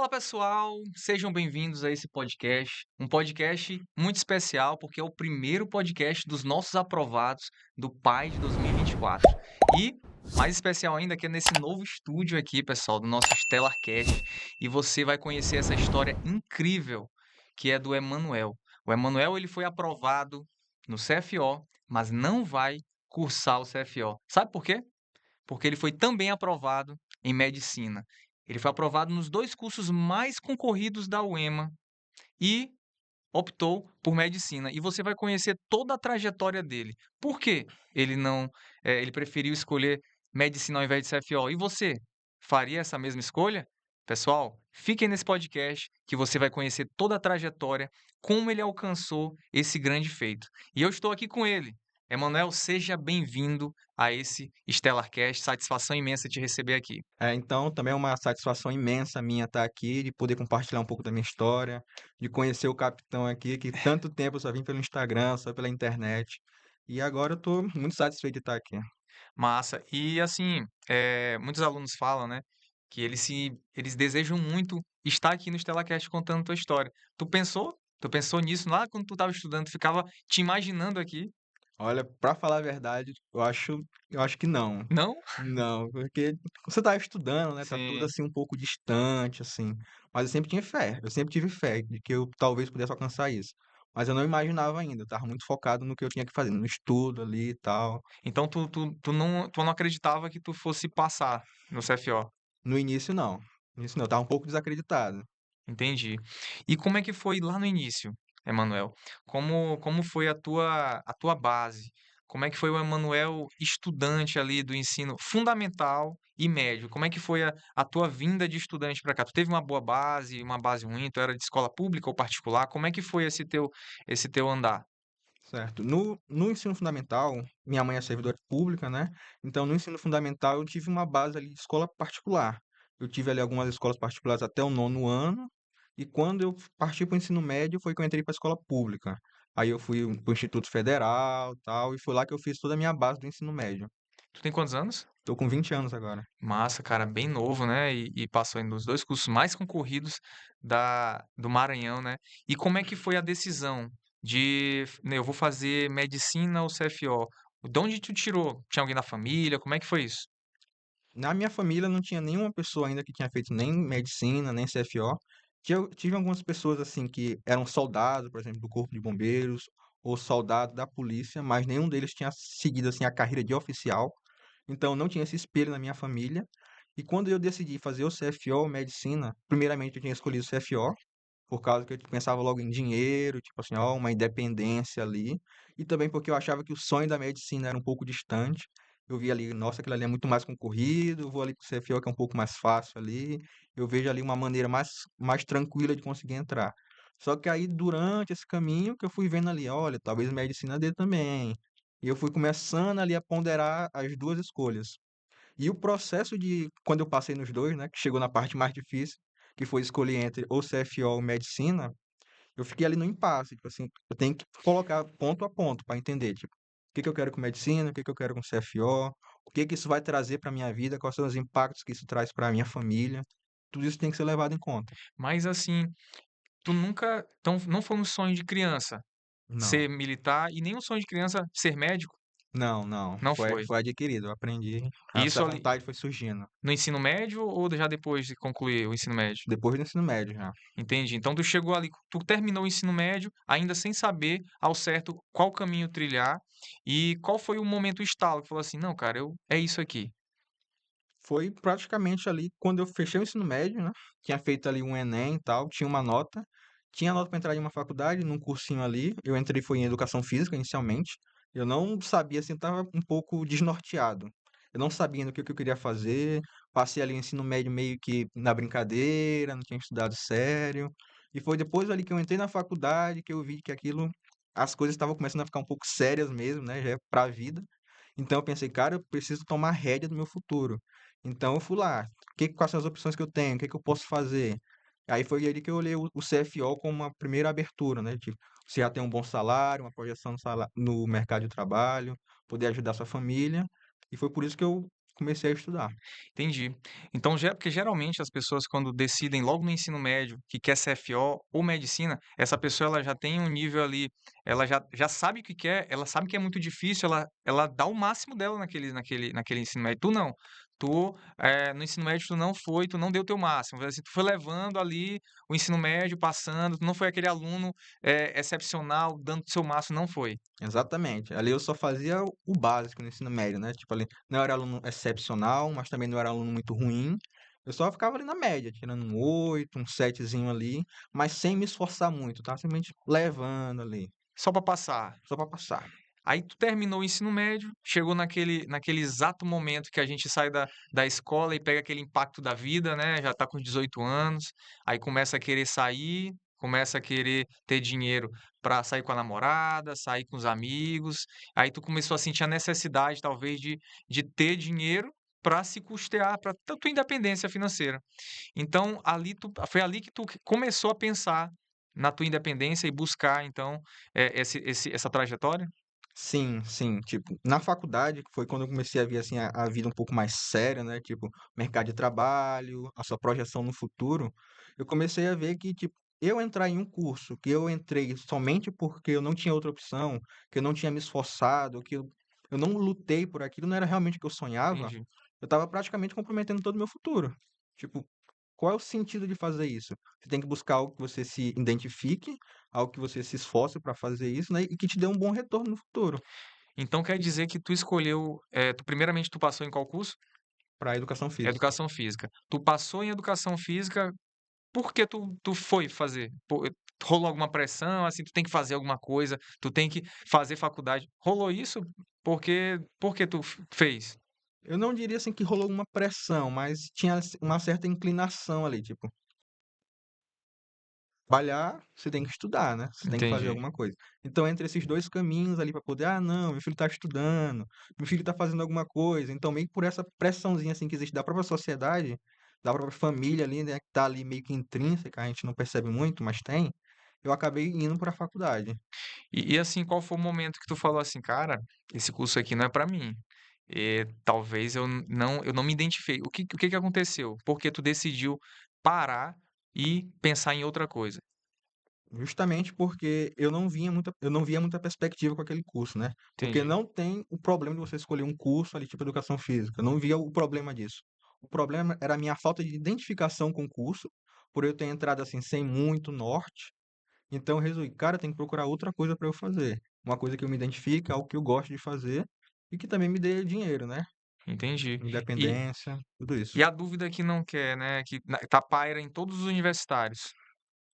Fala pessoal, sejam bem-vindos a esse podcast. Um podcast muito especial porque é o primeiro podcast dos nossos aprovados do PAI de 2024. E mais especial ainda que é nesse novo estúdio aqui, pessoal, do nosso Stellarcast. E você vai conhecer essa história incrível que é do Emanuel. O Emanuel ele foi aprovado no CFO, mas não vai cursar o CFO. Sabe por quê? Porque ele foi também aprovado em medicina. Ele foi aprovado nos 2 cursos mais concorridos da UEMA e optou por medicina. E você vai conhecer toda a trajetória dele. Por que ele não, ele preferiu escolher medicina ao invés de CFO? E você, faria essa mesma escolha? Pessoal, fiquem nesse podcast que você vai conhecer toda a trajetória, como ele alcançou esse grande feito. E eu estou aqui com ele. Emanuel, seja bem-vindo a esse Stellarcast. Satisfação imensa te receber aqui. Então também é uma satisfação imensa minha estar aqui, de poder compartilhar um pouco da minha história, de conhecer o capitão aqui, que tanto tempo eu só vim pelo Instagram, só pela internet. E agora eu estou muito satisfeito de estar aqui. Massa. E assim, muitos alunos falam, né, que eles desejam muito estar aqui no StelaCast contando tua história. Tu pensou nisso lá quando tu estava estudando, tu ficava te imaginando aqui? Olha, para falar a verdade, eu acho que não. Não? Não, porque você tá estudando, né? Tá tudo Sim, assim um pouco distante, assim. Mas eu sempre tinha fé, eu sempre tive fé de que eu talvez pudesse alcançar isso. Mas eu não imaginava ainda, eu tava muito focado no que eu tinha que fazer, no estudo ali e tal. então tu não acreditava que tu fosse passar no CFO. No início não. No início não, eu tava um pouco desacreditado. Entendi. E como é que foi lá no início, Emanuel? Como foi a tua base? Como é que foi o Emanuel estudante ali do ensino fundamental e médio? Como é que foi a tua vinda de estudante para cá? Tu teve uma base ruim? Tu era de escola pública ou particular? Como é que foi esse teu andar? Certo. No ensino fundamental, minha mãe é servidora pública, né? Então, no ensino fundamental, eu tive uma base ali de escola particular. Eu tive ali algumas escolas particulares até o nono ano, e quando eu parti para o ensino médio, foi que eu entrei para a escola pública. Aí eu fui para o Instituto Federal, tal, e foi lá que eu fiz toda a minha base do ensino médio. Tu tem quantos anos? Tô com 20 anos agora. Massa, cara, bem novo, né? E passou aí nos 2 cursos mais concorridos do Maranhão, né? E como é que foi a decisão né, eu vou fazer medicina ou CFO? De onde tu tirou? Tinha alguém da família? Como é que foi isso? Na minha família não tinha nenhuma pessoa ainda que tinha feito nem medicina, nem CFO. Tive algumas pessoas assim que eram soldados, por exemplo, do Corpo de Bombeiros ou soldado da polícia, mas nenhum deles tinha seguido assim a carreira de oficial. Então não tinha esse espelho na minha família. E quando eu decidi fazer o CFO, medicina, primeiramente eu tinha escolhido o CFO, por causa que eu pensava logo em dinheiro, tipo assim, ó, uma independência ali, e também porque eu achava que o sonho da medicina era um pouco distante. Eu via ali, nossa, aquilo ali é muito mais concorrido, eu vou ali pro CFO que é um pouco mais fácil ali, eu vejo ali uma maneira mais tranquila de conseguir entrar. Só que aí, durante esse caminho, que eu fui vendo ali, olha, talvez medicina dê também. E eu fui começando ali a ponderar as duas escolhas. E o processo de, quando eu passei nos dois, né, que chegou na parte mais difícil, que foi escolher entre ou CFO ou medicina, eu fiquei ali no impasse, tipo assim, eu tenho que colocar ponto a ponto para entender, tipo, o que que eu quero com medicina, o que que eu quero com CFO, o que que isso vai trazer para minha vida, quais são os impactos que isso traz para minha família. Tudo isso tem que ser levado em conta. Mas assim, tu nunca. Então, não foi um sonho de criança Não. ser militar e nem um sonho de criança ser médico? Não, não, Não foi foi. foi adquirido, eu aprendi, essa Isso ali vontade foi surgindo no ensino médio ou já depois de concluir o ensino médio? depois do ensino médio já. Entendi. Então tu chegou ali, tu terminou o ensino médio, ainda sem saber ao certo qual caminho trilhar e qual foi o momento o estalo que falou assim: "Não, cara, é isso aqui". Foi praticamente ali quando eu fechei o ensino médio, né, tinha feito ali um Enem e tal, tinha nota para entrar em uma faculdade, num cursinho ali, eu entrei foi em educação física inicialmente, eu não sabia, assim, estava um pouco desnorteado, eu não sabia no que eu queria fazer, passei ali o ensino médio meio que na brincadeira, não tinha estudado sério, e foi depois ali que eu entrei na faculdade que eu vi que aquilo as coisas estavam começando a ficar um pouco sérias mesmo, né, já é pra vida, então eu pensei: "Cara, eu preciso tomar rédea do meu futuro". Então eu fui lá, quais são as opções que eu tenho, o que que eu posso fazer? Aí foi ali que eu olhei o CFO como uma primeira abertura, né, tipo, você já tem um bom salário, uma projeção no mercado de trabalho, poder ajudar sua família, e foi por isso que eu comecei a estudar. Entendi. Então, porque geralmente as pessoas quando decidem logo no ensino médio que quer CFO ou medicina, essa pessoa ela já tem um nível ali, ela já sabe o que quer, ela sabe que é muito difícil, ela dá o máximo dela naquele ensino médio. Tu não. Tu, no ensino médio tu não deu o teu máximo, assim, tu foi levando ali o ensino médio, passando, tu não foi aquele aluno, excepcional, dando o seu máximo, não foi. Exatamente. Ali eu só fazia o básico no ensino médio, né? Tipo ali, não era aluno excepcional, mas também não era aluno muito ruim. Eu só ficava ali na média, tirando um 8, um 7zinho ali, mas sem me esforçar muito, tá? Simplesmente levando ali, Só para passar. só pra passar. Aí tu terminou o ensino médio, chegou naquele exato momento que a gente sai da escola e pega aquele impacto da vida, né? Já tá com 18 anos, aí começa a querer sair, começa a querer ter dinheiro para sair com a namorada, sair com os amigos. Aí tu começou a sentir a necessidade, talvez, de ter dinheiro para se custear, para ter tua independência financeira. Então, foi ali que tu começou a pensar na tua independência e buscar, então, essa trajetória? Sim, sim. Tipo, na faculdade que foi quando eu comecei a ver assim a vida um pouco mais séria, né? Tipo, mercado de trabalho, a sua projeção no futuro. Eu comecei a ver que, tipo, eu entrar em um curso que eu entrei somente porque eu não tinha outra opção, que eu não tinha me esforçado, eu não lutei por aquilo, não era realmente o que eu sonhava, Entendi. eu estava praticamente comprometendo todo o meu futuro. Tipo, qual é o sentido de fazer isso? Você tem que buscar algo que você se identifique, algo que você se esforce para fazer isso, né? E que te dê um bom retorno no futuro. Então quer dizer que tu escolheu, tu primeiramente tu passou em qual curso? Para a educação física. Educação física. Tu passou em educação física, por que tu foi fazer? Rolou alguma pressão, assim, tu tem que fazer alguma coisa, tu tem que fazer faculdade. Rolou isso? Por que tu fez? Eu não diria assim que rolou uma pressão, mas tinha uma certa inclinação ali, tipo, trabalhar, você tem que estudar, né? Você tem que fazer Entendi, alguma coisa. Então, entre esses dois caminhos ali para poder, ah, não, meu filho está estudando, meu filho está fazendo alguma coisa. Então, meio que por essa pressãozinha assim que existe da própria sociedade, da própria família ali, né, que tá ali meio que intrínseca, a gente não percebe muito, mas tem, eu acabei indo para a faculdade. assim, qual foi o momento que tu falou assim: "Cara, esse curso aqui não é pra mim, talvez eu não me identifiquei". O que que aconteceu? Por que tu decidiu parar e pensar em outra coisa? Justamente porque eu não via muita perspectiva com aquele curso, né. Porque Entendi. não tem o problema de você escolher um curso ali, tipo educação física, eu não via o problema disso. O problema era a minha falta de identificação com o curso, por eu ter entrado, assim, sem muito norte, então eu resolvi: "Cara, tem que procurar outra coisa para eu fazer, uma coisa que eu me identifique, algo que eu gosto de fazer e que também me dê dinheiro, né, Entendi. E independência, tudo isso". e a dúvida que não quer, né, que paira em todos os universitários.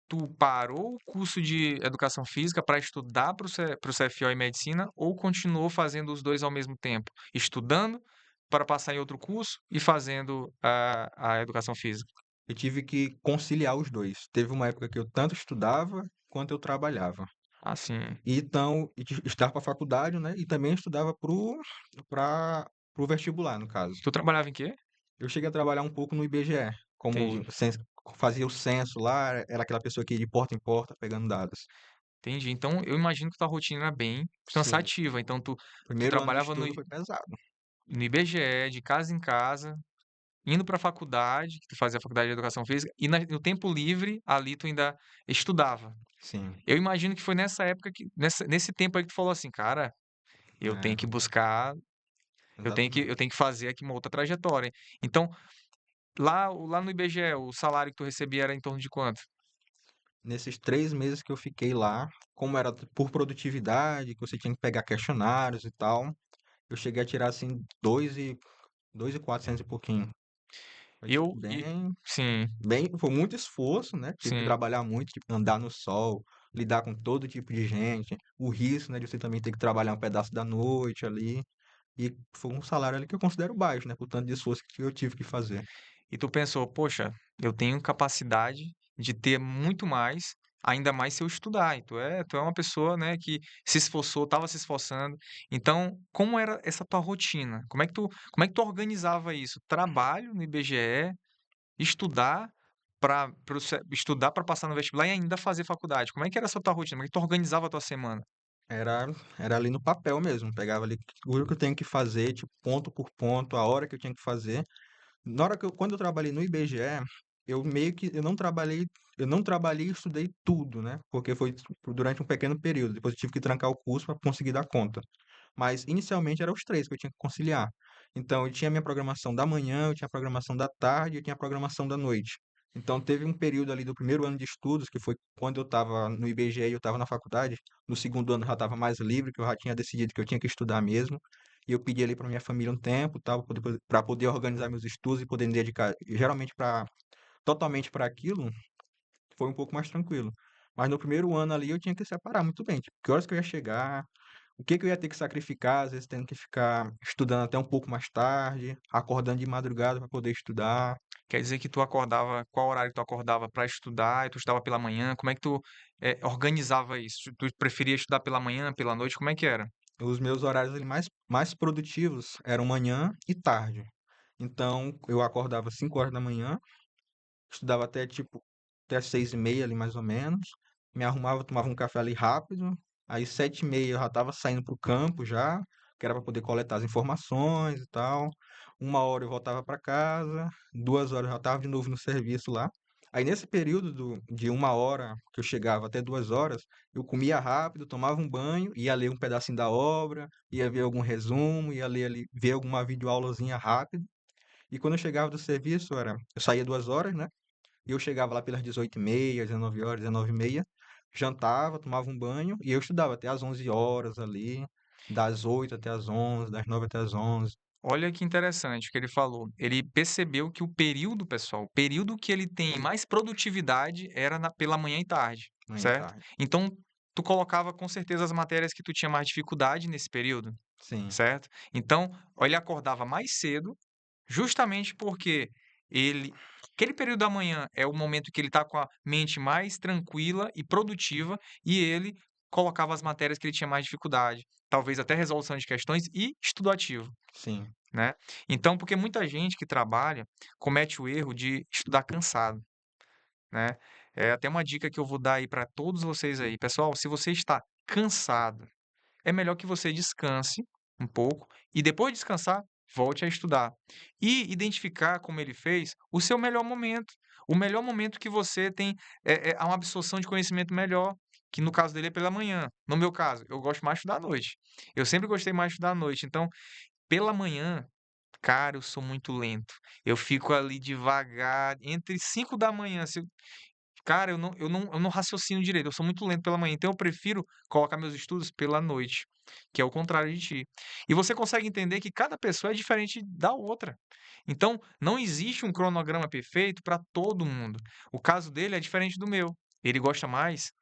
Tu parou o curso de educação física para estudar para o CFO e medicina ou continuou fazendo os 2 ao mesmo tempo? Estudando para passar em outro curso e fazendo a educação física? Eu tive que conciliar os 2. Teve uma época que eu tanto estudava quanto eu trabalhava. Assim, Então, estudar para a faculdade, né, e também estudava para o vestibular, no caso. tu trabalhava em quê? Eu cheguei a trabalhar um pouco no IBGE, como Entendi, fazia o censo lá, era aquela pessoa que ia de porta em porta pegando dados. entendi. Então eu imagino que tua rotina era bem Sim, cansativa, então tu primeiro ano de trabalhava estudo foi pesado. no IBGE, de casa em casa, indo para a faculdade, que tu fazia a faculdade de educação física, e no tempo livre, ali tu ainda estudava. Sim, Eu imagino que foi nessa época nesse tempo aí que tu falou assim: "Cara, eu tenho que é, buscar, eu exatamente. tenho que fazer aqui uma outra trajetória". Então, lá no IBGE, o salário que tu recebia era em torno de quanto? Nesses 3 meses que eu fiquei lá, como era por produtividade, que você tinha que pegar questionários e tal, eu cheguei a tirar, assim, 2.400 e pouquinho. Foi, tipo, Eu e bem. sim, Foi muito esforço, né, tive que sim. trabalhar muito, tipo, andar no sol, lidar com todo tipo de gente, o risco, né, de você também ter que trabalhar um pedaço da noite ali, e foi um salário ali que eu considero baixo, né, por tanto de esforço que eu tive que fazer. E tu pensou: "Poxa, eu tenho capacidade de ter muito mais, ainda mais se eu estudar". E tu é uma pessoa, né, que se esforçou, estava se esforçando. Então, como era essa tua rotina? Como é que tu organizava isso? Trabalho no IBGE, estudar estudar para passar no vestibular e ainda fazer faculdade. Como é que era essa tua rotina? Como é que tu organizava a tua semana? Era, era ali no papel mesmo, pegava ali tudo que eu tenho que fazer, tipo, ponto por ponto, a hora que eu tinha que fazer. Na hora que quando eu trabalhei no IBGE, eu meio que eu não trabalhei e estudei tudo, né? Porque foi durante um pequeno período. Depois eu tive que trancar o curso para conseguir dar conta. Mas inicialmente eram os três que eu tinha que conciliar. Então eu tinha minha programação da manhã, eu tinha a programação da tarde, eu tinha a programação da noite. Então teve um período ali do primeiro ano de estudos, que foi quando eu estava no IBGE e eu estava na faculdade. No segundo ano eu já estava mais livre, que eu já tinha decidido que eu tinha que estudar mesmo. E eu pedi ali para minha família um tempo, tal, para poder organizar meus estudos e poder me dedicar geralmente para totalmente para aquilo, foi um pouco mais tranquilo. Mas no primeiro ano ali eu tinha que separar muito bem, tipo, que horas que eu ia chegar, o que que eu ia ter que sacrificar, às vezes tendo que ficar estudando até um pouco mais tarde, acordando de madrugada para poder estudar. Quer dizer que tu acordava, qual horário tu acordava para estudar e tu estudava pela manhã? Como é que tu organizava isso? Tu preferia estudar pela manhã, pela noite? Como é que era? Os meus horários ali mais produtivos eram manhã e tarde. Então eu acordava 5 horas da manhã, estudava até tipo até 6h30 ali mais ou menos. Me arrumava, tomava um café ali rápido. Aí 7h30 eu já estava saindo para o campo já, que era para poder coletar as informações e tal. 1 hora eu voltava para casa, 2 horas eu já estava de novo no serviço lá. Aí nesse período de 1 hora, que eu chegava até 2 horas, eu comia rápido, tomava um banho, ia ler um pedacinho da obra, ia ver algum resumo, ia ler ali, ver alguma videoaulazinha rápida. E quando eu chegava do serviço, eu saía 2 horas, né? E eu chegava lá pelas 18h30, 19 horas, 19h30, jantava, tomava um banho e eu estudava até às 11 horas ali, das 8 até às 11, das 9 até às 11, Olha que interessante o que ele falou. Ele percebeu que o período, pessoal, o período que ele tem mais produtividade era pela manhã e tarde, manhã e certo? tarde. Então, tu colocava com certeza as matérias que tu tinha mais dificuldade nesse período, Sim, certo? Então, ele acordava mais cedo, justamente porque ele aquele período da manhã é o momento que ele está com a mente mais tranquila e produtiva, e ele colocava as matérias que ele tinha mais dificuldade, talvez até resolução de questões e estudo ativo, sim, né. Então, porque muita gente que trabalha comete o erro de estudar cansado, né. É até uma dica que eu vou dar aí para todos vocês aí: "Pessoal, se você está cansado, é melhor que você descanse um pouco e depois de descansar, volte a estudar. E identificar, como ele fez, o seu melhor momento. O melhor momento que você tem uma absorção de conhecimento melhor, que no caso dele é pela manhã. No meu caso, eu gosto mais de estudar à noite. Eu sempre gostei mais de estudar à noite. Então, pela manhã, cara, eu sou muito lento. Eu fico ali devagar, entre 5 da manhã, se cara, eu não raciocino direito, eu sou muito lento pela manhã, então eu prefiro colocar meus estudos pela noite, que é o contrário de ti. E você consegue entender que cada pessoa é diferente da outra. Então, não existe um cronograma perfeito para todo mundo. O caso dele é diferente do meu. Ele gosta mais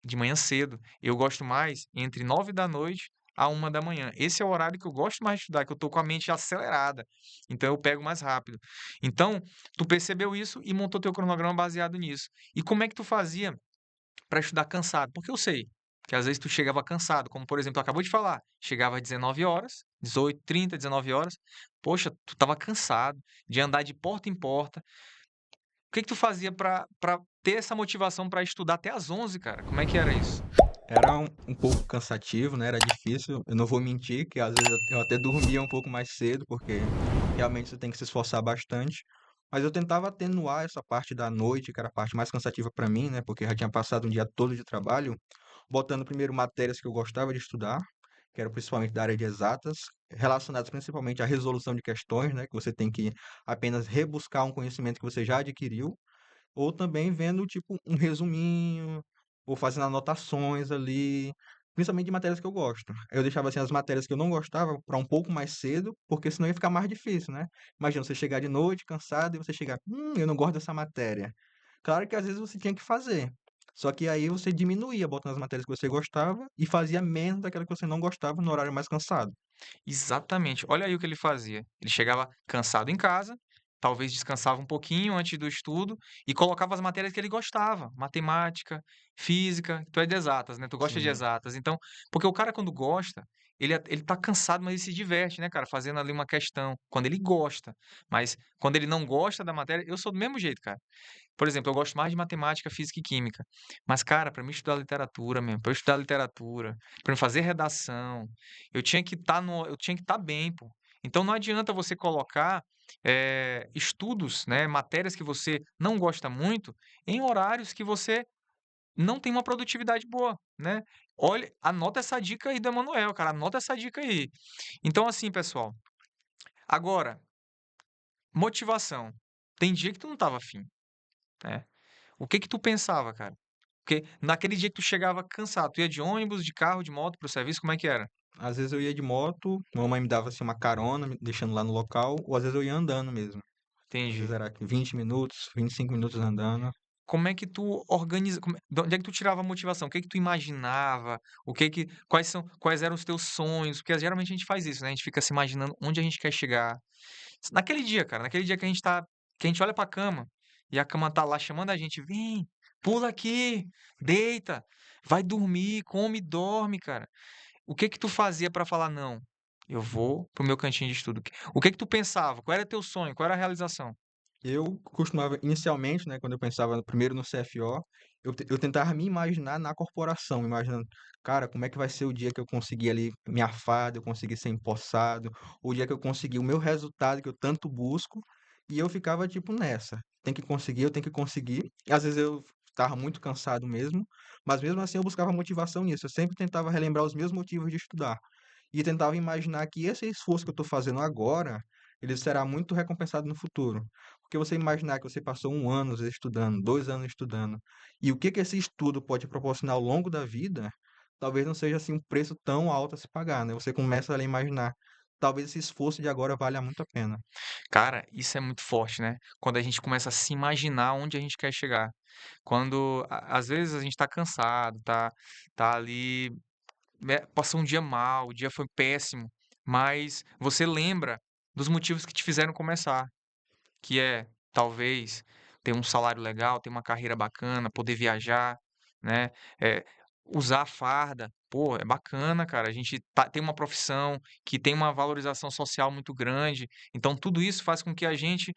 de manhã cedo. Eu gosto mais entre 9 da noite a 1 da manhã. Esse é o horário que eu gosto mais de estudar, que eu tô com a mente acelerada. Então eu pego mais rápido. Então, tu percebeu isso e montou teu cronograma baseado nisso. E como é que tu fazia para estudar cansado? Porque eu sei que às vezes tu chegava cansado, como por exemplo, tu acabou de falar, chegava às 19 horas, 18h30, 19 horas. Poxa, tu estava cansado de andar de porta em porta. O que que tu fazia para ter essa motivação para estudar até às 11, cara? Como é que era isso? era um pouco cansativo, né? Era difícil. Eu não vou mentir que às vezes eu até dormia um pouco mais cedo, porque realmente você tem que se esforçar bastante. Mas eu tentava atenuar essa parte da noite, que era a parte mais cansativa para mim, né? Porque eu já tinha passado um dia todo de trabalho, botando primeiro matérias que eu gostava de estudar, que eram principalmente da área de exatas, relacionadas principalmente à resolução de questões, né? Que você tem que apenas rebuscar um conhecimento que você já adquiriu, ou também vendo, tipo, um resuminho, ou fazendo anotações ali, principalmente de matérias que eu gosto. Eu deixava, assim, as matérias que eu não gostava para um pouco mais cedo, porque senão ia ficar mais difícil, né? Imagina você chegar de noite cansado e você chegar, eu não gosto dessa matéria. Claro que às vezes você tinha que fazer. Só que aí você diminuía, botando as matérias que você gostava e fazia menos daquela que você não gostava no horário mais cansado. Exatamente. Olha aí o que ele fazia. Ele chegava cansado em casa, talvez descansava um pouquinho antes do estudo e colocava as matérias que ele gostava, matemática, física, tu é de exatas, né, tu gosta de Sim. exatas, então porque o cara quando gosta, ele tá cansado, mas ele se diverte, né, cara, fazendo ali uma questão, quando ele gosta, mas quando ele não gosta da matéria eu sou do mesmo jeito, cara. Por exemplo, eu gosto mais de matemática, física e química. Mas, cara, para mim estudar literatura mesmo, para eu estudar literatura, para eu fazer redação, eu tinha que estar bem, pô. Então não adianta você colocar estudos, né, matérias que você não gosta muito, em horários que você não tem uma produtividade boa, né? Olha, anota essa dica aí do Emanuel, cara, anota essa dica aí. Então, assim, pessoal, agora, motivação. Tem dia que tu não tava afim, né? O que que tu pensava, cara? Porque naquele dia que tu chegava cansado, tu ia de ônibus, de carro, de moto para o serviço, como é que era? Às vezes eu ia de moto, mamãe me dava assim uma carona, me deixando lá no local, ou às vezes eu ia andando mesmo. Às vezes Entendi. era 20 minutos, 25 minutos andando. Como é que tu organiza de onde é que tu tirava a motivação? O que que tu imaginava? O que que quais eram os teus sonhos? Porque geralmente a gente faz isso, né, a gente fica se imaginando onde a gente quer chegar. Naquele dia, cara, naquele dia que a gente olha pra cama, e a cama tá lá chamando a gente: "Vem, pula aqui, deita, vai dormir, come e dorme", cara. O que que tu fazia pra falar: "Não, eu vou para o meu cantinho de estudo"? O que que tu pensava? Qual era teu sonho? Qual era a realização? Eu costumava, inicialmente, né, quando eu pensava primeiro no CFO, eu tentava me imaginar na corporação, imaginando, cara, como é que vai ser o dia que eu conseguir ali minha farda, eu conseguir ser empossado, o dia que eu conseguir o meu resultado que eu tanto busco, e eu ficava tipo nessa, tem que conseguir, eu tenho que conseguir. E às vezes eu estava muito cansado mesmo, mas mesmo assim eu buscava motivação nisso, eu sempre tentava relembrar os meus motivos de estudar. E tentava imaginar que esse esforço que eu estou fazendo agora, ele será muito recompensado no futuro. Porque você imaginar que você passou 1 ano às vezes estudando, 2 anos estudando, e o que que esse estudo pode proporcionar ao longo da vida, talvez não seja assim um preço tão alto a se pagar, né? Você começa a imaginar, talvez esse esforço de agora valha muito a pena. Cara, isso é muito forte, né? Quando a gente começa a se imaginar onde a gente quer chegar. Quando às vezes a gente tá cansado, tá ali, né, passou um dia mal, o dia foi péssimo, mas você lembra dos motivos que te fizeram começar. Que é, talvez, ter um salário legal, ter uma carreira bacana, poder viajar, né, eh, usar a farda. Pô, é bacana, cara, a gente tem uma profissão que tem uma valorização social muito grande, então tudo isso faz com que a gente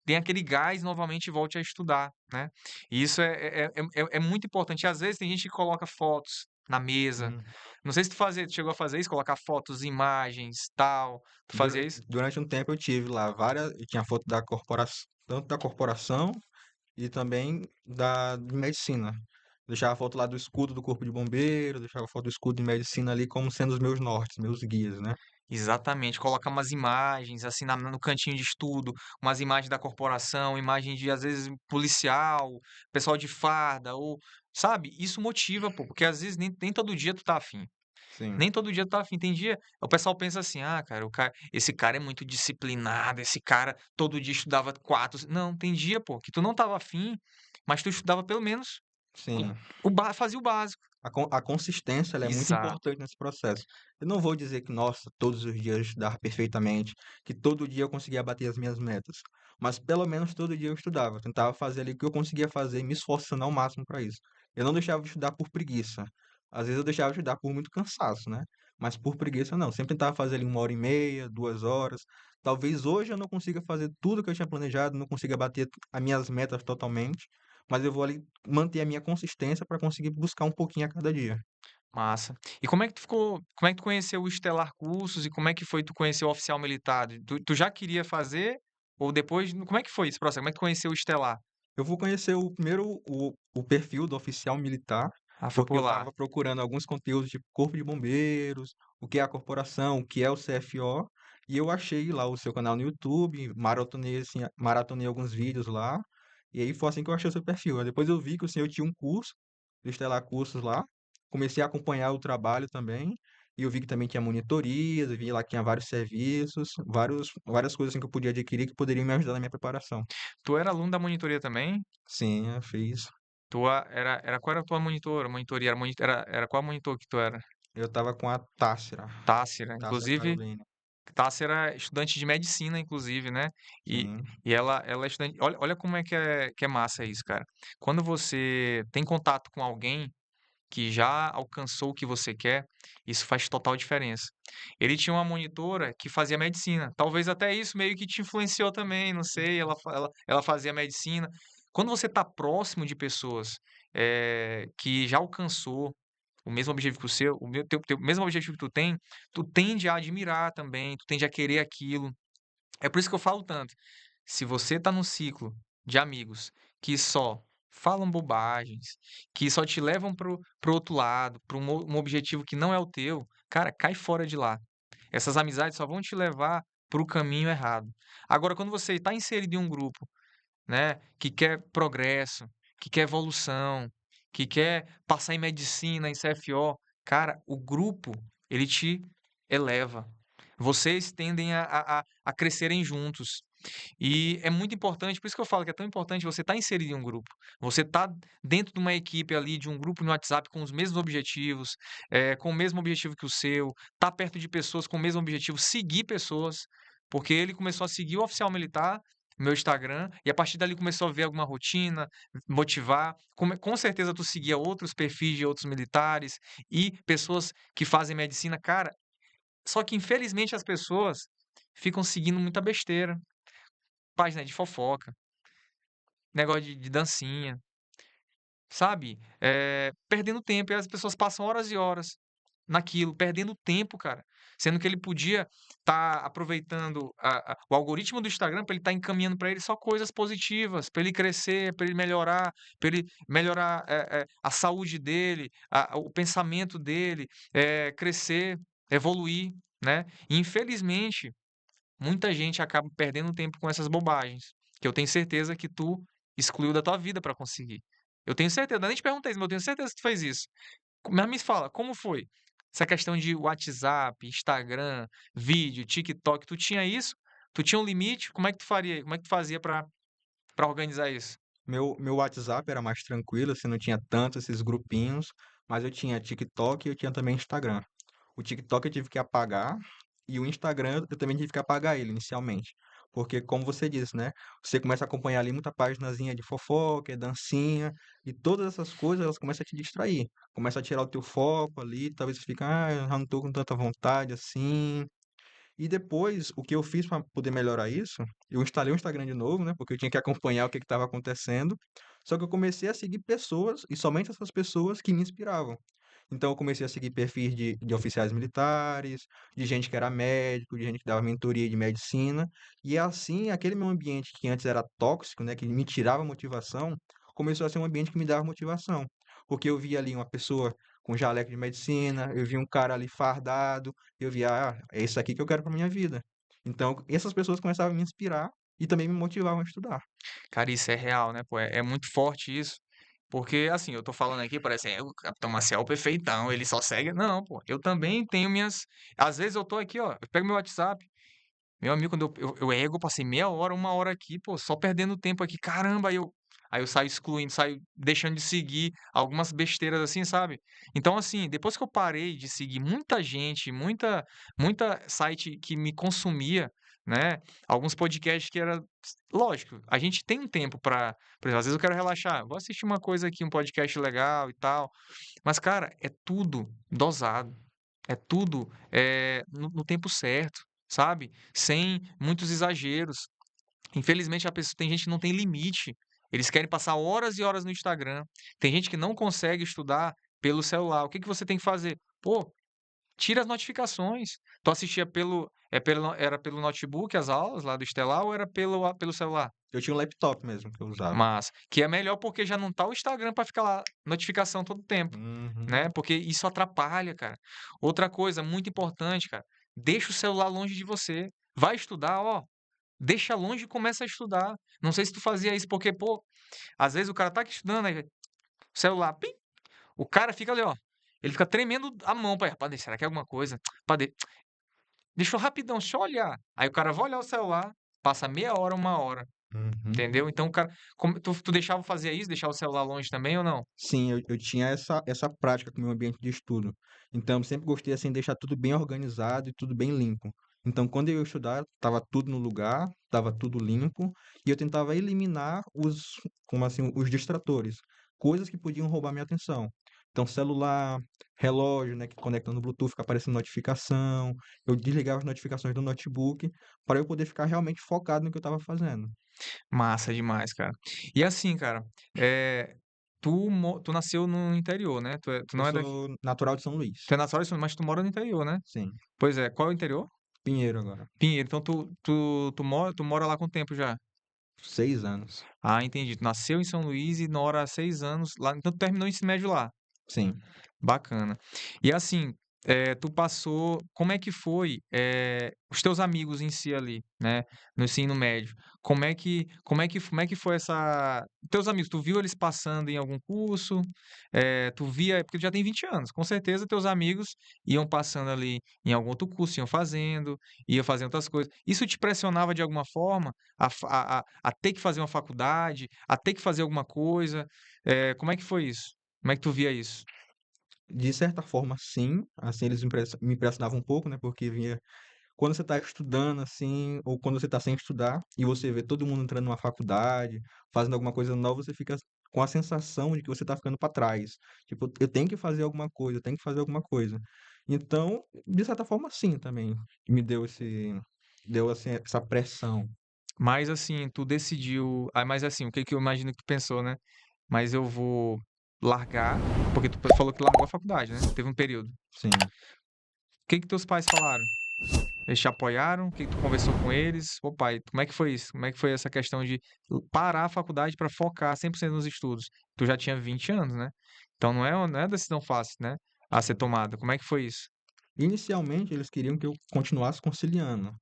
tenha aquele gás novamente e volte a estudar, né. E isso é muito importante. Às vezes tem gente que coloca fotos na mesa, Hum. não sei se tu chegou a fazer isso, colocar fotos, imagens, tal, tu fazia isso? Durante um tempo eu tive lá várias, eu tinha foto da corporação, tanto da corporação e também da de medicina. Deixava a foto lá do escudo do corpo de bombeiro, deixava a foto do escudo de medicina ali como sendo os meus nortes, meus guias, né? Exatamente, colocar umas imagens, assim, no cantinho de estudo, umas imagens da corporação, imagem de, às vezes, policial, pessoal de farda, ou, sabe? Isso motiva, pô, porque às vezes nem todo dia tu tá afim. Sim, Nem todo dia tu tá afim. Tem dia, o pessoal pensa assim, ah, cara, esse cara é muito disciplinado, esse cara todo dia estudava quatro. Não, tem dia, pô, que tu não tava afim, mas tu estudava pelo menos, sim. fazia o básico. A consistência, ela é muito Exato. importante nesse processo. Eu não vou dizer que, nossa, todos os dias eu estudava perfeitamente, que todo dia eu conseguia bater as minhas metas, mas pelo menos todo dia eu estudava, eu tentava fazer ali o que eu conseguia fazer, me esforçando ao máximo para isso. Eu não deixava de estudar por preguiça. Às vezes eu deixava de estudar por muito cansaço, né? Mas por preguiça não. Sempre tentava fazer ali 1 hora e meia, 2 horas. Talvez hoje eu não consiga fazer tudo que eu tinha planejado, não consiga bater as minhas metas totalmente, mas eu vou ali manter a minha consistência para conseguir buscar um pouquinho a cada dia. Massa. E como é que tu conheceu o Estelar Cursos e como é que foi tu conhecer o oficial militar? Tu já queria fazer ou depois como é que foi esse processo? Como é que tu conheceu o Estelar? Eu vou conhecer o primeiro o perfil do oficial militar, Ah, foi porque por eu lá. estava procurando alguns conteúdos de corpo de bombeiros, o que é a corporação, o que é o CFO, e eu achei lá o seu canal no YouTube, maratonei, assim, maratonei alguns vídeos lá, e aí foi assim que eu achei o seu perfil. Aí depois eu vi que o senhor tinha um curso, do Estelar Cursos lá, comecei a acompanhar o trabalho também, e eu vi que também tinha monitorias, eu vi lá que tinha vários serviços, várias coisas assim que eu podia adquirir que poderiam me ajudar na minha preparação. Tu era aluno da monitoria também? Sim, eu fiz. Era qual era a tua monitora? Monitoria era qual monitor que tu era? Eu tava com a Tássira, Tássira. Tássira Inclusive Caroline. Tássia era estudante de medicina, inclusive, né? E, Sim, e ela é estudante. Olha como é que é massa isso, cara. Quando você tem contato com alguém que já alcançou o que você quer, isso faz total diferença. Ele tinha uma monitora que fazia medicina. Talvez até isso meio que te influenciou também, não sei. Ela fazia medicina. Quando você está próximo de pessoas que já alcançou o mesmo objetivo que o seu, teu mesmo objetivo que tu tende a admirar também, tu tende a querer aquilo. É por isso que eu falo tanto. Se você tá num ciclo de amigos que só falam bobagens, que só te levam pro outro lado, para um objetivo que não é o teu, cara, cai fora de lá. Essas amizades só vão te levar pro caminho errado. Agora, quando você está inserido em um grupo, né, que quer progresso, que quer evolução, que quer passar em medicina, em CFO, cara, o grupo, ele te eleva. Vocês tendem a crescerem juntos. E é muito importante, por isso que eu falo que é tão importante você estar inserido em um grupo. Você tá dentro de uma equipe ali, de um grupo no WhatsApp com os mesmos objetivos, com o mesmo objetivo que o seu, tá perto de pessoas com o mesmo objetivo, seguir pessoas, porque ele começou a seguir o oficial militar, meu Instagram, e a partir dali começou a ver alguma rotina, motivar. Com certeza tu seguia outros perfis de outros militares e pessoas que fazem medicina. Cara, só que infelizmente as pessoas ficam seguindo muita besteira, página de fofoca, negócio de dancinha, sabe? Perdendo tempo, e as pessoas passam horas e horas naquilo, perdendo tempo, cara. Sendo que ele podia estar aproveitando o algoritmo do Instagram para ele estar encaminhando para ele só coisas positivas, para ele crescer, para ele melhorar a saúde dele, o pensamento dele, crescer, evoluir, né? E, infelizmente, muita gente acaba perdendo tempo com essas bobagens, que eu tenho certeza que tu excluiu da tua vida para conseguir. Eu tenho certeza, eu nem te perguntei isso, mas eu tenho certeza que tu fez isso. Mas me fala, como foi? Essa questão de WhatsApp, Instagram, vídeo, TikTok, tu tinha isso? Tu tinha um limite? Como é que tu faria? Como é que tu fazia para organizar isso? meu WhatsApp era mais tranquilo, assim, não tinha tanto esses grupinhos, mas eu tinha TikTok e eu tinha também Instagram. O TikTok eu tive que apagar e o Instagram eu também tive que apagar ele inicialmente. Porque, como você disse, né? Você começa a acompanhar ali muita paginazinha de fofoca, dancinha, e todas essas coisas elas começam a te distrair. Começa a tirar o teu foco ali, talvez você fique, eu já não tô com tanta vontade assim. E depois, o que eu fiz para poder melhorar isso, eu instalei o Instagram de novo, né? Porque eu tinha que acompanhar o que estava acontecendo. Só que eu comecei a seguir pessoas, e somente essas pessoas que me inspiravam. Então, eu comecei a seguir perfis de oficiais militares, de gente que era médico, de gente que dava mentoria de medicina. E assim, aquele meu ambiente que antes era tóxico, né? Que me tirava motivação, começou a ser um ambiente que me dava motivação. Porque eu via ali uma pessoa com jaleco de medicina, eu via um cara ali fardado, eu via, é isso aqui que eu quero para minha vida. Então, essas pessoas começavam a me inspirar e também me motivavam a estudar. Cara, isso é real, né, pô? É muito forte isso. Porque, assim, eu tô falando aqui, parece, o Capitão Maciel é o perfeitão, ele só segue. Não, pô, eu também tenho minhas. Às vezes eu tô aqui, ó, eu pego meu WhatsApp. Meu amigo, quando eu ego, eu passei meia hora, uma hora aqui, pô, só perdendo tempo aqui. Caramba, aí eu saio excluindo, saio deixando de seguir algumas besteiras assim, sabe? Então, assim, depois que eu parei de seguir muita gente, muita site que me consumia, né? Alguns podcasts que era. Lógico, a gente tem um tempo pra. Por exemplo, às vezes eu quero relaxar, vou assistir uma coisa aqui, um podcast legal e tal. Mas, cara, é tudo dosado. É tudo no tempo certo, sabe? Sem muitos exageros. Infelizmente, a pessoa, tem gente que não tem limite. Eles querem passar horas e horas no Instagram. Tem gente que não consegue estudar pelo celular. O que que você tem que fazer? Pô, tira as notificações. Tu assistia era pelo notebook as aulas lá do Estelar ou era pelo celular? Eu tinha um laptop mesmo que eu usava. Mas que é melhor porque já não tá o Instagram para ficar lá notificação todo tempo, Uhum. né? Porque isso atrapalha, cara. Outra coisa muito importante, cara, deixa o celular longe de você. Vai estudar, ó, deixa longe e começa a estudar. Não sei se tu fazia isso porque, pô, às vezes o cara tá aqui estudando, aí celular, pim, o cara fica ali, ó, ele fica tremendo a mão para, rapaz, será que é alguma coisa? Padre, deixa eu rapidão, só olhar. Aí o cara vai olhar o celular, passa meia hora, uma hora. Uhum. Entendeu? Então, o cara, tu deixava fazer isso, deixar o celular longe também ou não? Sim, eu tinha essa prática com o meu ambiente de estudo. Então, eu sempre gostei assim, de deixar tudo bem organizado e tudo bem limpo. Então, quando eu ia estudar, estava tudo no lugar, estava tudo limpo, e eu tentava eliminar como assim, os distratores, coisas que podiam roubar minha atenção. Então, celular, relógio, né, que conecta no Bluetooth, fica aparecendo notificação. Eu desligava as notificações do notebook para eu poder ficar realmente focado no que eu estava fazendo. Massa demais, cara. E assim, cara, eh, tu nasceu no interior, né? Tu Eu não é daqui. sou natural de São Tu é Luís. natural de São Luís, mas tu mora no interior, né? Sim, Pois é. Qual é o interior? Pinheiro agora. Pinheiro. Então tu mora lá com tempo já? 6 anos. Ah, entendi. Tu nasceu em São Luís e mora há 6 anos lá. Então tu terminou o ensino médio lá. Sim. Bacana. E assim, tu passou, como é que foi, os teus amigos em si ali, né, no ensino médio? Como é que foi essa teus amigos, tu viu eles passando em algum curso? Tu via porque tu já tem 20 anos, com certeza teus amigos iam passando ali em algum outro curso, iam fazendo outras coisas. Isso te pressionava de alguma forma a ter que fazer uma faculdade, a ter que fazer alguma coisa? Como é que foi isso? Como é que tu via isso? De certa forma, sim. Assim, eles me impressionavam um pouco, né? Porque vinha quando você está estudando, assim, ou quando você está sem estudar, e você vê todo mundo entrando numa faculdade, fazendo alguma coisa nova, você fica com a sensação de que você está ficando para trás. Tipo, eu tenho que fazer alguma coisa, eu tenho que fazer alguma coisa. Então, de certa forma, sim, também. Me deu assim, essa pressão. Mas assim, tu decidiu. Mas assim, o que que eu imagino que tu pensou, né? Mas eu vou largar, porque tu falou que largou a faculdade, né? Teve um período. O Sim. que que teus pais falaram? Eles te apoiaram? O que que tu conversou com eles? Ô pai, como é que foi isso? Como é que foi essa questão de parar a faculdade para focar 100% nos estudos? Tu já tinha 20 anos, né? Então não é decisão fácil, né? A ser tomada. Como é que foi isso? Inicialmente, eles queriam que eu continuasse conciliando.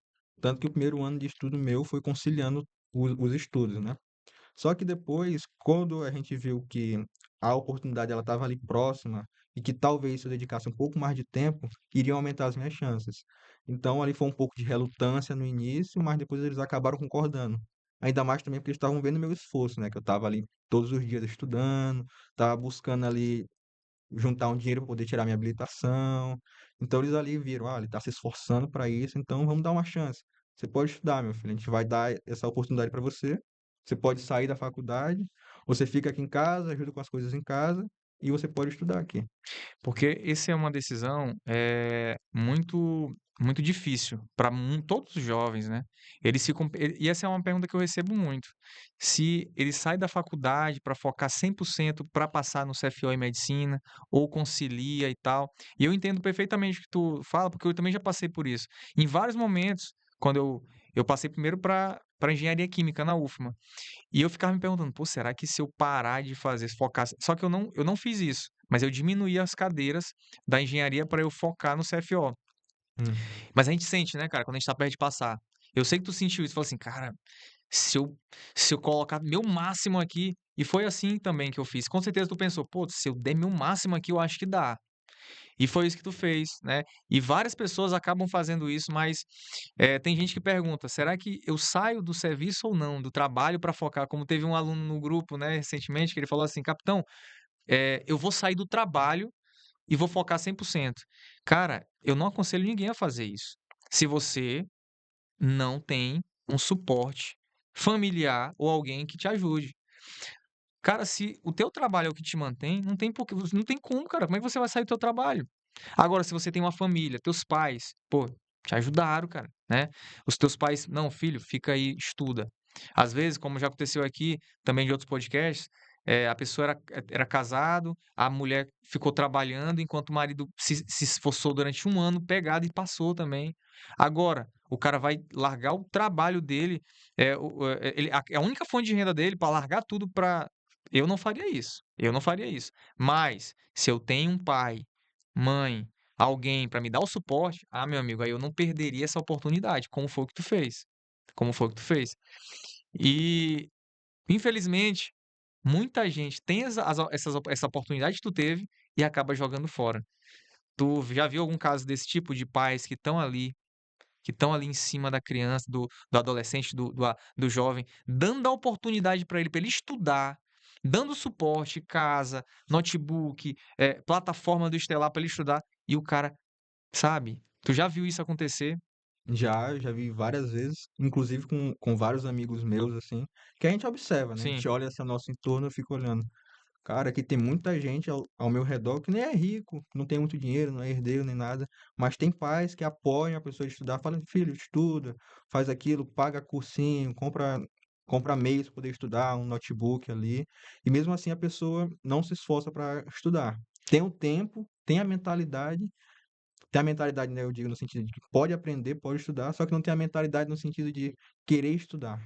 Tanto que o primeiro ano de estudo meu foi conciliando os estudos, né? Só que depois, quando a gente viu que a oportunidade ela estava ali próxima e que talvez se eu dedicasse um pouco mais de tempo, iriam aumentar as minhas chances. Então ali foi um pouco de relutância no início, mas depois eles acabaram concordando. Ainda mais também porque eles estavam vendo meu esforço, né? Que eu estava ali todos os dias estudando, estava buscando ali juntar um dinheiro para poder tirar minha habilitação. Então eles ali viram, ah, ele está se esforçando para isso, então vamos dar uma chance. Você pode estudar, meu filho, a gente vai dar essa oportunidade para você. Você pode sair da faculdade, você fica aqui em casa, ajuda com as coisas em casa e você pode estudar aqui. Porque essa é uma decisão muito muito difícil para todos os jovens, né? E essa é uma pergunta que eu recebo muito. Se ele sai da faculdade para focar 100% para passar no CFO em medicina, ou concilia e tal. E eu entendo perfeitamente o que tu fala, porque eu também já passei por isso. Em vários momentos, quando eu passei primeiro para engenharia química na UFMA. E eu ficava me perguntando: "Pô, será que se eu parar de fazer, se focasse", só que eu não fiz isso, mas eu diminuí as cadeiras da engenharia para eu focar no CFO. Hum. Mas a gente sente, né, cara, quando a gente tá perto de passar. Eu sei que tu sentiu isso, falou assim: "Cara, se eu se eu colocar meu máximo aqui", e foi assim também que eu fiz. Com certeza tu pensou: "Pô, se eu der meu máximo aqui, eu acho que dá". E foi isso que tu fez, né. E várias pessoas acabam fazendo isso, mas, tem gente que pergunta: "Será que eu saio do serviço ou não, do trabalho para focar?" Como teve um aluno no grupo, né, recentemente, que ele falou assim: "Capitão, eu vou sair do trabalho e vou focar 100%". Cara, eu não aconselho ninguém a fazer isso, se você não tem um suporte familiar ou alguém que te ajude. Cara, se o teu trabalho é o que te mantém, não tem como, cara, como é que você vai sair do teu trabalho? Agora, se você tem uma família, teus pais, pô, te ajudaram, cara, né? Os teus pais, não, filho, fica aí, estuda. Às vezes, como já aconteceu aqui, também de outros podcasts, a pessoa era casado, a mulher ficou trabalhando enquanto o marido se esforçou durante um ano, pegado e passou também. Agora, o cara vai largar o trabalho dele, a única fonte de renda dele para largar tudo para. Eu não faria isso. Eu não faria isso. Mas, se eu tenho um pai, mãe, alguém para me dar o suporte, meu amigo, aí eu não perderia essa oportunidade, como foi o que tu fez. Como foi o que tu fez. E, infelizmente, muita gente tem essa oportunidade que tu teve e acaba jogando fora. Tu já viu algum caso desse tipo de pais que estão ali em cima da criança, do adolescente, do jovem, dando a oportunidade para ele estudar, dando suporte, casa, notebook, plataforma do Estelar para ele estudar, e o cara, sabe? Tu já viu isso acontecer? Já vi várias vezes, inclusive com vários amigos meus, assim, que a gente observa, né? A Sim. gente olha assim ao nosso entorno e fica olhando. Cara, aqui tem muita gente ao meu redor que nem é rico, não tem muito dinheiro, não é herdeiro nem nada, mas tem pais que apoiam a pessoa a estudar, falam, filho, estuda, faz aquilo, paga cursinho, compra meios para poder estudar, um notebook ali, e mesmo assim a pessoa não se esforça para estudar. Tem o tempo, tem a mentalidade, né, eu digo no sentido de que pode aprender, pode estudar, só que não tem a mentalidade no sentido de querer estudar.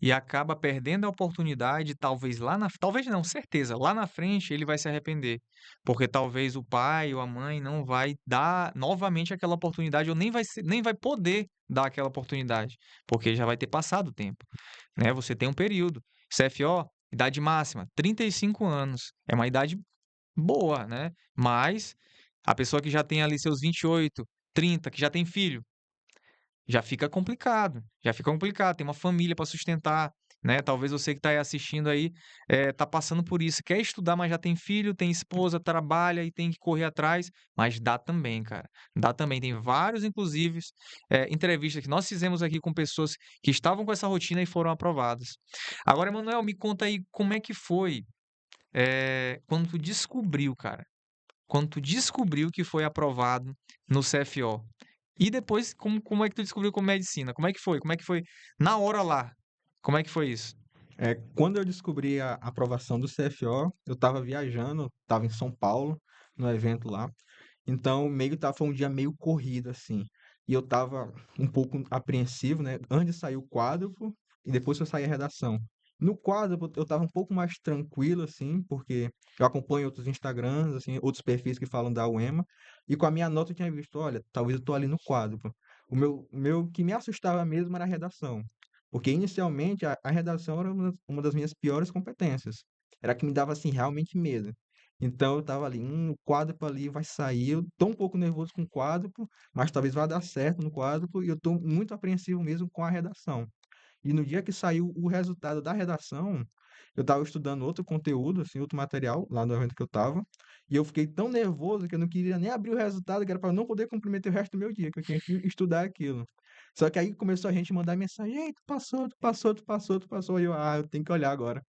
E acaba perdendo a oportunidade, talvez lá na talvez não, certeza, lá na frente ele vai se arrepender, porque talvez o pai ou a mãe não vai dar novamente aquela oportunidade ou nem vai poder dar aquela oportunidade, porque já vai ter passado o tempo, né, você tem um período. CFO, idade máxima, 35 anos, é uma idade boa, né, mas a pessoa que já tem ali seus 28, 30, que já tem filho, já fica complicado, tem uma família para sustentar, né, talvez você que está aí assistindo aí, tá passando por isso, quer estudar, mas já tem filho, tem esposa, trabalha e tem que correr atrás, mas dá também, cara, dá também. Tem vários, inclusive, entrevistas que nós fizemos aqui com pessoas que estavam com essa rotina e foram aprovadas. Agora, Emanuel, me conta aí como é que foi, quando tu descobriu, cara, quando tu descobriu que foi aprovado no CFO. E depois, como é que tu descobriu com medicina? Como é que foi? Como é que foi na hora lá? Como é que foi isso? Quando eu descobri a aprovação do CFO, eu estava viajando, estava em São Paulo, no evento lá. Então, meio que foi um dia meio corrido, assim. E eu estava um pouco apreensivo, né? Antes de sair o quádruplo e depois que eu saí a redação. No quádruplo, eu estava um pouco mais tranquilo, assim, porque eu acompanho outros Instagrams, assim, outros perfis que falam da UEMA. E com a minha nota eu tinha visto, olha, talvez eu tô ali no quádruplo. O meu que me assustava mesmo era a redação. Porque inicialmente a redação era uma das minhas piores competências. Era a que me dava, assim, realmente medo. Então eu tava ali, o quádruplo ali vai sair. Eu tô um pouco nervoso com o quádruplo, mas talvez vá dar certo no quádruplo e eu tô muito apreensivo mesmo com a redação. E no dia que saiu o resultado da redação, eu tava estudando outro conteúdo, assim, outro material lá no evento que eu tava, e eu fiquei tão nervoso que eu não queria nem abrir o resultado, que era para não poder comprometer o resto do meu dia, que eu tinha que estudar aquilo. Só que aí começou a gente mandar mensagem, ei, tu passou, tu passou, tu passou, tu passou, e eu tenho que olhar agora.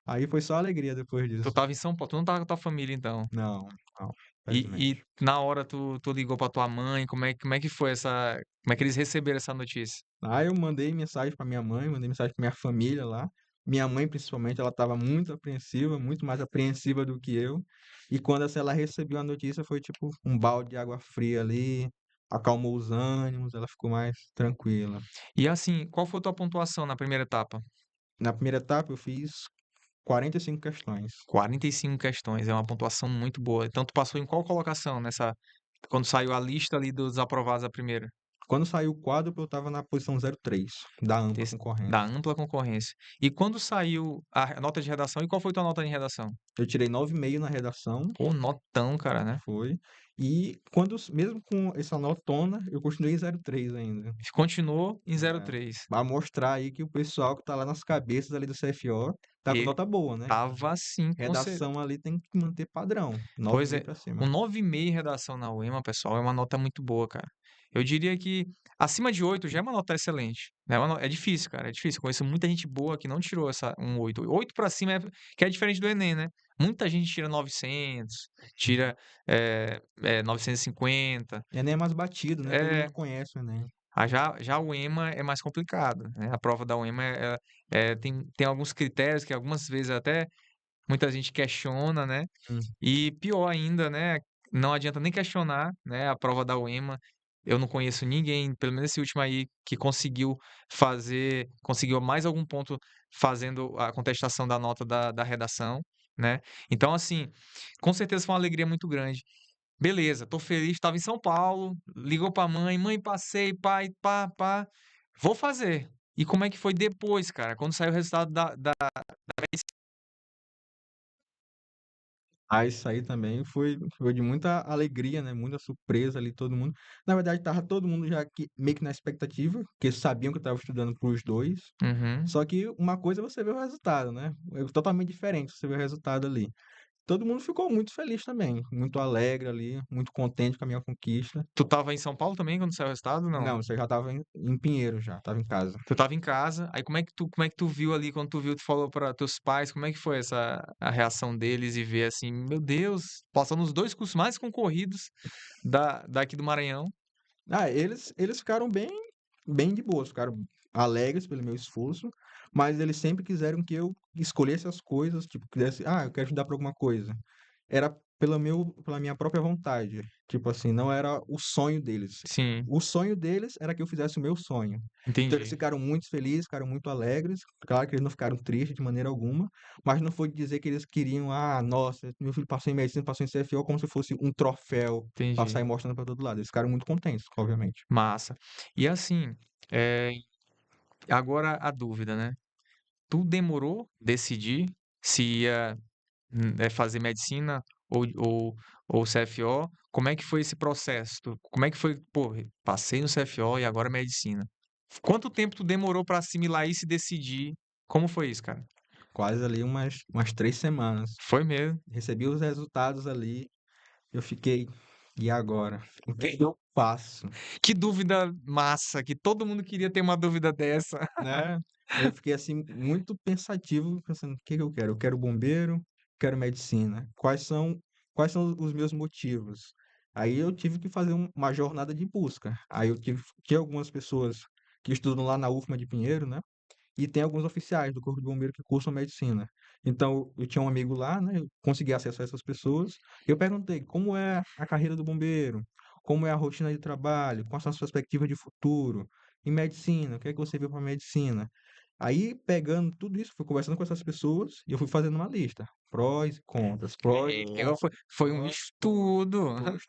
Aí foi só alegria depois Tu disso. estava em São Paulo, tu não estava com a tua família então. Não, não, E felizmente. na hora tu ligou pra tua mãe, como é que foi essa, como é que eles receberam essa notícia? Aí eu mandei mensagem para minha mãe, mandei mensagem para minha família lá. Minha mãe, principalmente, ela estava muito apreensiva, muito mais apreensiva do que eu. E quando assim, ela recebeu a notícia, foi tipo um balde de água fria ali, acalmou os ânimos, ela ficou mais tranquila. E assim, qual foi a tua pontuação na primeira etapa? Na primeira etapa, eu fiz 45 questões. 45 questões, é uma pontuação muito boa. Então tu passou em qual colocação nessa, quando saiu a lista ali dos aprovados a primeira? Quando saiu o quadro, eu estava na posição 03 da ampla Da concorrência. ampla concorrência. E quando saiu a nota de redação, e qual foi tua nota de redação? Eu tirei 9,5 na redação. Pô, notão, cara, né? Foi. E mesmo com essa notona, eu continuei em 03 ainda. Continuou em É, 0,3. pra mostrar aí que o pessoal que tá lá nas cabeças ali do CFO tá com E nota boa, né? tava assim, com certeza. Redação ali tem que manter padrão, Pois 9,5 é, pra um cima. 9,5 em redação na UEMA, pessoal, é uma nota muito boa, cara. Eu diria que acima de 8 já é uma nota excelente. Né? É difícil, cara, é difícil. Eu conheço muita gente boa que não tirou um 8. 8 pra cima que é diferente do Enem, né? Muita gente tira 900, tira 950. Enem é mais batido, né? Todo É, mundo conhece o Enem. já o EMA é mais complicado, né? A prova da UEMA tem alguns critérios que algumas vezes até muita gente questiona, né? Hum. E pior ainda, né? Não adianta nem questionar, né? A prova da UEMA. Eu não conheço ninguém, pelo menos esse último aí, que conseguiu mais algum ponto fazendo a contestação da nota da redação, né? Então, assim, com certeza foi uma alegria muito grande. Beleza, tô feliz, estava em São Paulo, ligou pra mãe, passei, pai, pá, pá, vou fazer. E como é que foi depois, cara? Quando saiu o resultado da Aí isso aí também foi de muita alegria, né? Muita surpresa ali, todo mundo. Na verdade, tava todo mundo já meio que na expectativa, porque sabiam que eu tava estudando pros dois. Uhum. Só que uma coisa é você ver o resultado, né? É totalmente diferente você ver o resultado ali. todo mundo ficou muito feliz também, muito alegre ali, muito contente com a minha conquista. Tu tava em São Paulo também quando saiu o resultado? Não. Não, você já estava em Pinheiro já, estava em casa. Tu tava em casa, aí como é que tu viu ali, quando tu viu, tu falou para teus pais, como é que foi a reação deles e ver assim, meu Deus, passando os dois cursos mais concorridos daqui do Maranhão? Ah, eles ficaram bem de boas, ficaram alegres pelo meu esforço, mas eles sempre quiseram que eu escolhesse as coisas, tipo, quisesse, eu quero estudar para alguma coisa. Era pela minha própria vontade. Tipo assim, não era o sonho deles. Sim, O sonho deles era que eu fizesse o meu sonho. Então eles entendi, ficaram muito felizes, ficaram muito alegres. Claro que eles não ficaram tristes de maneira alguma, mas não foi dizer que eles queriam, nossa, meu filho passou em medicina, passou em CFO, como se fosse um troféu pra sair entendi. mostrando pra todo lado. Eles ficaram muito contentes, obviamente. Massa. E assim, eh, agora a dúvida, né? Tu demorou decidir se ia fazer medicina ou CFO? Como é que foi esse processo? Como é que foi? Pô, passei no CFO e agora medicina. Quanto tempo tu demorou pra assimilar isso e decidir? Como foi isso, cara? Quase ali umas 3 semanas. Foi mesmo. Recebi os resultados ali, eu fiquei, e agora? O que eu faço? Que dúvida massa, que todo mundo queria ter uma dúvida dessa. Né? Eu fiquei assim muito pensativo, pensando, o que que eu quero? Eu quero bombeiro, quero medicina. Quais são os meus motivos? Aí eu tive que fazer uma jornada de busca. Aí tinha algumas pessoas que estudam lá na UFMA de Pinheiro, né? E tem alguns oficiais do Corpo de Bombeiro que cursam medicina. Então, eu tinha um amigo lá, né? Eu consegui acesso a essas pessoas. Eu perguntei como é a carreira do bombeiro, como é a rotina de trabalho, quais são as perspectivas de futuro, em medicina, o que é que você viu para medicina? Aí, pegando tudo isso, fui conversando com essas pessoas e eu fui fazendo uma lista. Prós e contras, prós e Foi um estudo. contras.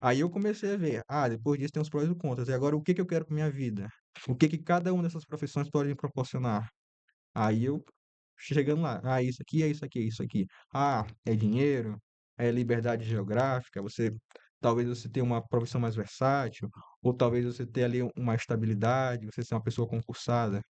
Aí eu comecei a ver, depois disso tem os prós e contras. E agora o que que eu quero para minha vida? O que que cada uma dessas profissões pode me proporcionar? Aí eu chegando lá, isso aqui é isso aqui, é isso aqui. É dinheiro, é liberdade geográfica, talvez você tenha uma profissão mais versátil, ou talvez você tenha ali uma estabilidade, você ser uma pessoa concursada.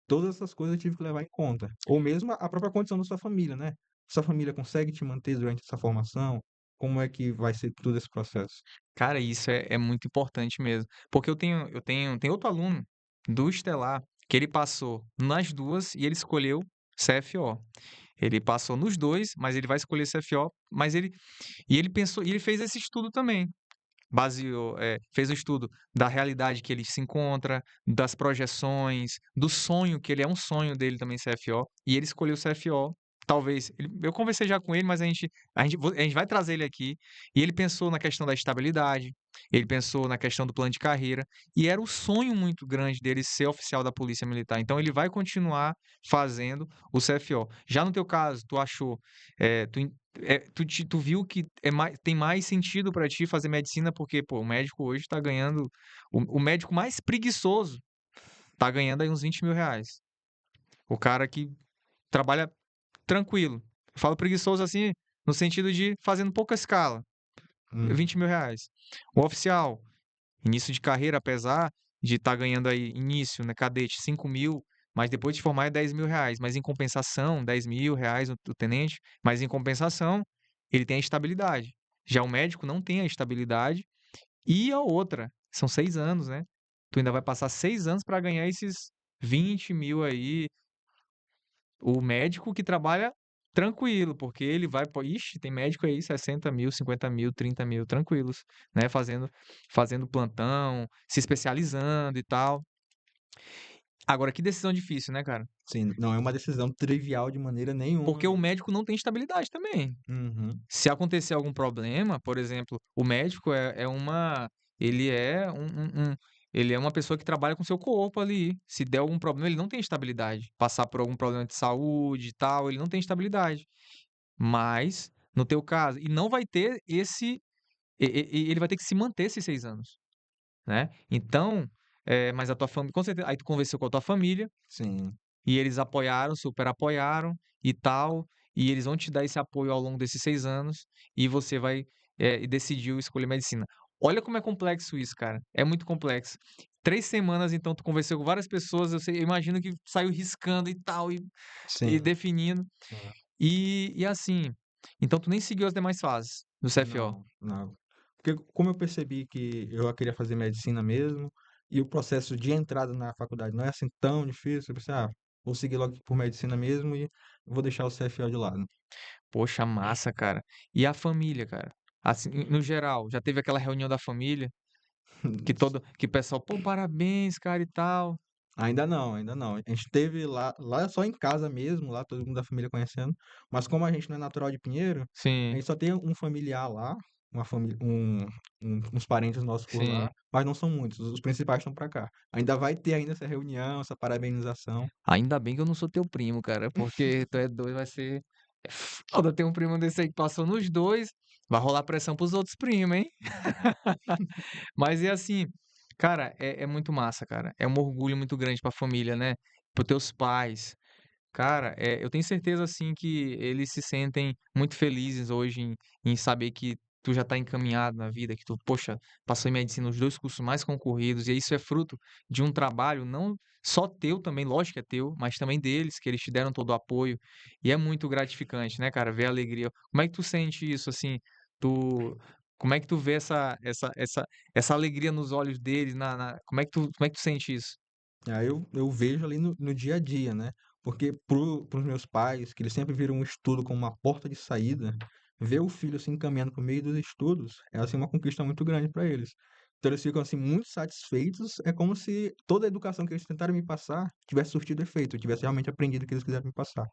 Todas essas coisas eu tive que levar em conta. Ou mesmo a própria condição da sua família, né? Sua família consegue te manter durante essa formação? Como é que vai ser todo esse processo? Cara, isso é muito importante mesmo. Porque tem outro aluno do Estelar que ele passou nas duas e ele escolheu CFO. Ele passou nos dois, mas ele vai escolher CFO, ele pensou, e ele fez esse estudo também. Fez um estudo da realidade que ele se encontra, das projeções, do sonho, que ele é um sonho dele também, CFO, e ele escolheu o CFO. Talvez, eu conversei já com ele, mas a gente vai trazer ele aqui. E ele pensou na questão da estabilidade, ele pensou na questão do plano de carreira, e era o sonho muito grande dele ser oficial da Polícia Militar. Então, ele vai continuar fazendo o CFO. Já no teu caso, tu achou, tu viu que tem mais sentido pra ti fazer medicina, porque, pô, o médico hoje tá ganhando. O médico mais preguiçoso tá ganhando aí uns R$ 20.000. O cara que trabalha tranquilo. Eu falo preguiçoso assim, no sentido de fazendo pouca escala, Hum, R$ 20.000. O oficial, início de carreira, apesar de estar ganhando aí, início, né, cadete, 5.000, mas depois de formar é R$ 10.000. Mas em compensação, R$ 10.000 o tenente, mas em compensação, ele tem a estabilidade. Já o médico não tem a estabilidade. E a outra, são 6 anos, né? Tu ainda vai passar 6 anos para ganhar esses 20.000 aí. O médico que trabalha tranquilo, porque ele vai, pô, ixi, tem médico aí 60.000, 50.000, 30.000, tranquilos, né? Fazendo plantão, se especializando e tal. Agora, que decisão difícil, né, cara? sim, não é uma decisão trivial de maneira nenhuma. Porque o médico não tem estabilidade também. Uhum, Se acontecer algum problema, por exemplo, o médico ele é ele é uma pessoa que trabalha com seu corpo ali. Se der algum problema, ele não tem estabilidade. Passar por algum problema de saúde e tal, ele não tem estabilidade. Mas, no teu caso, e não vai ter ele vai ter que se manter esses 6 anos, né. Então, mas a tua família com certeza aí tu conversou com a tua família, sim. e eles apoiaram, super apoiaram e tal, e eles vão te dar esse apoio ao longo desses 6 anos, e você vai, e decidiu escolher medicina. Olha como é complexo isso, cara, é muito complexo. 3 semanas, então, tu conversou com várias pessoas, eu imagino que saiu riscando e tal, e Sim. definindo. É. E assim, Então tu nem seguiu as demais fases do CFO? Não, não. Porque como eu percebi que eu queria fazer medicina mesmo, e o processo de entrada na faculdade não é assim tão difícil, eu pensei, vou seguir logo por medicina mesmo e vou deixar o CFO de lado. Poxa, massa, cara. E a família, cara? Assim, no geral, já teve aquela reunião da família que o pessoal, pô, parabéns, cara, e tal. Ainda não, ainda não. A gente teve lá só em casa mesmo, lá todo mundo da família conhecendo. Mas como a gente não é natural de Pinheiro, a Sim, gente só tem um familiar lá, uma família, uns parentes nossos por sim. lá, mas não são muitos. Os principais estão pra cá. Ainda vai ter ainda essa reunião, essa parabenização. Ainda bem que eu não sou teu primo, cara, porque tu é doido, vai ser é foda ter um primo desse aí que passou nos dois, vai rolar pressão para os outros primos, hein. Mas é assim, cara, é muito massa, cara, é um orgulho muito grande pra família, né, para os teus pais. Cara, eu tenho certeza, assim, que eles se sentem muito felizes hoje em saber que tu já tá encaminhado na vida, que tu, poxa, passou em medicina os 2 cursos mais concorridos, e isso é fruto de um trabalho não só teu também, lógico que é teu, mas também deles, que eles te deram todo o apoio, e é muito gratificante, né, cara, ver a alegria. Como é que tu sente isso, assim? Tu como é que tu vê essa alegria nos olhos deles, na como é que tu sente isso? Aí eu vejo ali no dia a dia, né? Porque para os meus pais, que eles sempre viram o estudo como uma porta de saída, ver o filho se encaminhando por meio dos estudos é assim uma conquista muito grande para eles. Então eles ficam assim muito satisfeitos, é como se toda a educação que eles tentaram me passar tivesse surtido efeito, eu tivesse realmente aprendido o que eles quiseram me passar.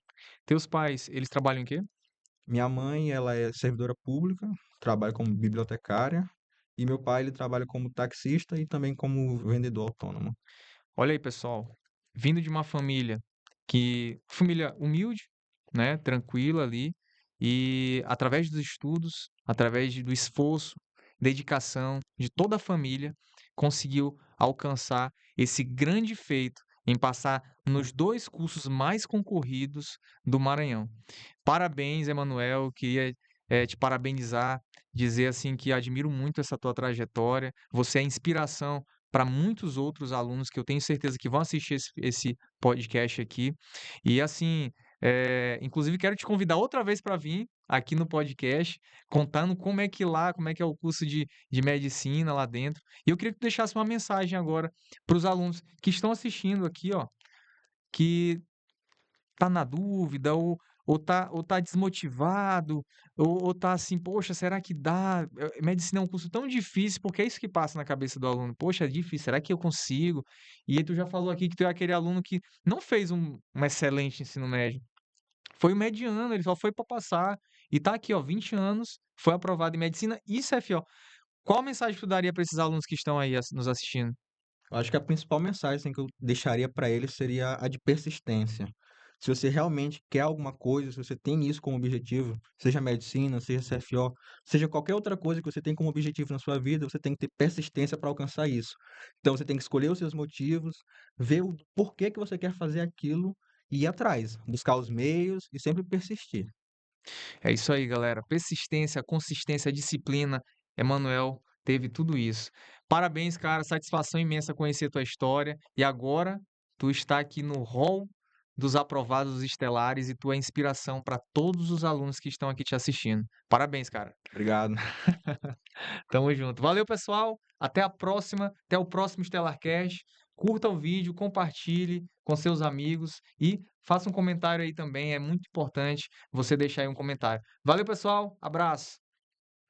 Teus pais, eles trabalham em quê? Minha mãe, ela é servidora pública, trabalha como bibliotecária, e meu pai, ele trabalha como taxista e também como vendedor autônomo. Olha aí, pessoal, vindo de uma família humilde, né, tranquila ali, e através dos estudos, do esforço, dedicação de toda a família, conseguiu alcançar esse grande feito em passar nos 2 cursos mais concorridos do Maranhão. Parabéns, Emanuel, queria, te parabenizar, dizer, assim, que admiro muito essa tua trajetória, você é inspiração para muitos outros alunos que eu tenho certeza que vão assistir esse podcast aqui. E assim, inclusive quero te convidar outra vez para vir aqui no podcast, contando como é que é o curso de medicina lá dentro. E eu queria que tu deixasse uma mensagem agora para os alunos que estão assistindo aqui, ó, que tá na dúvida ou tá desmotivado, ou tá assim: "Poxa, será que dá?". Medicina é um curso tão difícil, porque é isso que passa na cabeça do aluno: "Poxa, é difícil, será que eu consigo?". E aí tu já falou aqui que tu é aquele aluno que não fez um excelente ensino médio, foi o mediano, ele só foi para passar, e tá aqui, ó, 20 anos, foi aprovado em medicina e CFO. Qual a mensagem que tu daria para esses alunos que estão aí nos assistindo? Eu acho que a principal mensagem, assim, que eu deixaria para eles seria a de persistência. Se você realmente quer alguma coisa, se você tem isso como objetivo, seja medicina, seja CFO, seja qualquer outra coisa que você tem como objetivo na sua vida, você tem que ter persistência para alcançar isso. Então você tem que escolher os seus motivos, ver o porquê que você quer fazer aquilo e ir atrás, buscar os meios e sempre persistir. É isso aí, galera. Persistência, consistência, disciplina. Emanuel teve tudo isso. Parabéns, cara. Satisfação imensa conhecer a tua história. E agora tu está aqui no hall dos aprovados estelares e tu é inspiração para todos os alunos que estão aqui te assistindo. Parabéns, cara. Obrigado. Tamo junto. Valeu, pessoal. Até a próxima. Até o próximo Stellarcast. Curta o vídeo, compartilhe com seus amigos e faça um comentário aí também. É muito importante você deixar aí um comentário. Valeu, pessoal. Abraço.